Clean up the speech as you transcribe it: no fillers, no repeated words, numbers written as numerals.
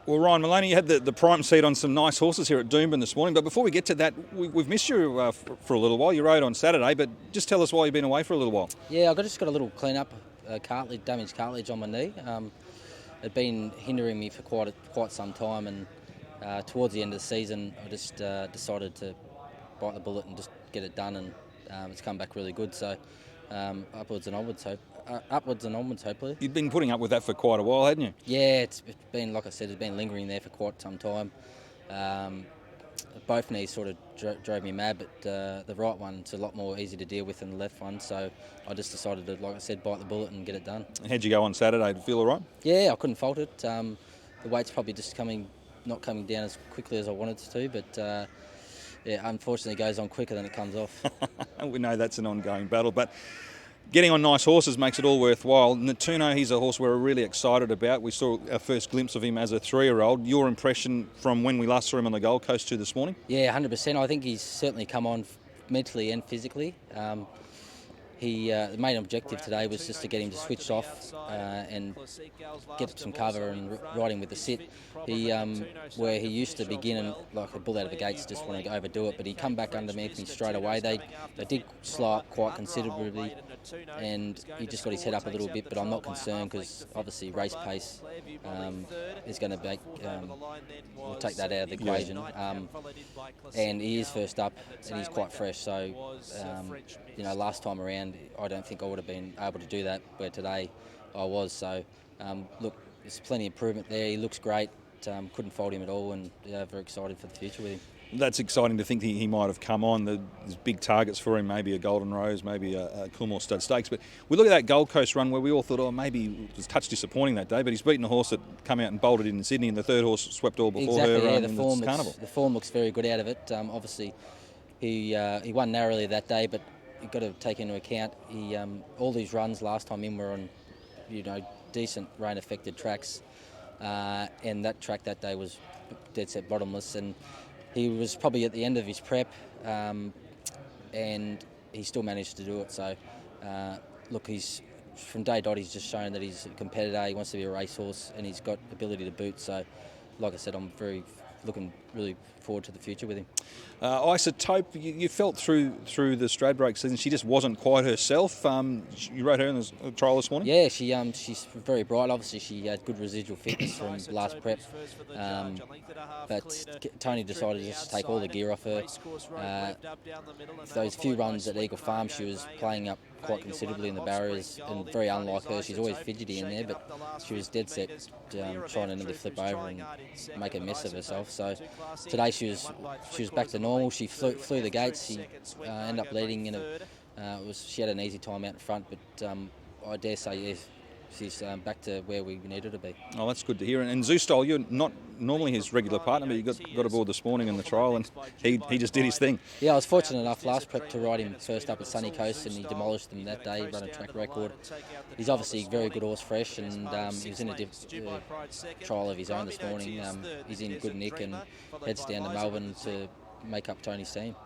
Well, Ryan Maloney, you had the prime seat on some nice horses here at Doomben this morning. But before we get to that, we've missed you for a little while. You rode on Saturday, but just tell us why you've been away for a little while. Yeah, just got a little clean up, damaged cartilage on my knee. It'd been hindering me for quite some time, and towards the end of the season, I just decided to bite the bullet and just get it done, and it's come back really good. So upwards and onwards, hopefully. You've been putting up with that for quite a while, hadn't you? Yeah, it's been, like I said, it's been lingering there for quite some time. Both knees sort of drove me mad, but the right one's a lot more easy to deal with than the left one, so I just decided to, like I said, bite the bullet and get it done. How'd you go on Saturday? Did you feel all right? Yeah, I couldn't fault it. The weight's probably just not coming down as quickly as I wanted it to, but yeah, unfortunately it goes on quicker than it comes off. We know that's an ongoing battle, but getting on nice horses makes it all worthwhile. Nettuno, he's a horse we're really excited about. We saw our first glimpse of him as a 3-year-old. Your impression from when we last saw him on the Gold Coast to this morning? Yeah, 100%. I think he's certainly come on mentally and physically. The main objective today was just to get him to switch off and get some cover and ride him with the sit. Where he used to begin and like a bull out of the gates, just want to overdo it, but he come back underneath me straight away. They did slow up quite considerably, and he just got his head up a little bit. But I'm not concerned because obviously race pace is going to we'll take that out of the equation. And he is first up, and he's quite fresh. So last time around, I don't think I would have been able to do that, where today I was. So, look, there's plenty of improvement there. He looks great. Couldn't fault him at all, and very excited for the future with him. That's exciting to think he might have come on. There's big targets for him, maybe a Golden Rose, maybe a Coolmore Stud Stakes. But we look at that Gold Coast run where we all thought, maybe it was a touch disappointing that day, but he's beaten a horse that come out and bolted in Sydney, and the third horse swept all before her in the Carnival. The form looks very good out of it. Obviously, he won narrowly that day, but you've got to take into account all these runs last time in were on decent rain-affected tracks, and that track that day was dead set bottomless, and he was probably at the end of his prep, and he still managed to do it. So look, he's from day dot he's just shown that he's a competitor. He wants to be a racehorse, and he's got ability to boot. So like I said, I'm looking really forward to the future with him. Isotope, you felt through the Stradbroke season she just wasn't quite herself. You rode her in the trial this morning? Yeah, she's very bright. Obviously, she had good residual fitness from last prep, but Tony decided just to take all the gear off her. Those few runs at Eagle Farm, she was playing up quite considerably in the barriers, and very unlike her. She's always fidgety in there, but she was dead set trying to nearly flip over and make a mess of herself. So today she was back to normal. She flew the gates. She ended up leading in she had an easy time out in front, but I dare say yes, she's back to where we need her to be. Oh, that's good to hear. And Zoustyle, you're not normally his regular partner, but you got aboard this morning in the trial, and he just did his thing. Yeah, I was fortunate enough last prep to ride him first up at Sunny Coast, and he demolished them that day, run a track record. He's obviously a very good horse, fresh, and he was in a trial of his own this morning. He's in good nick and heads down to Melbourne to make up Tony's team.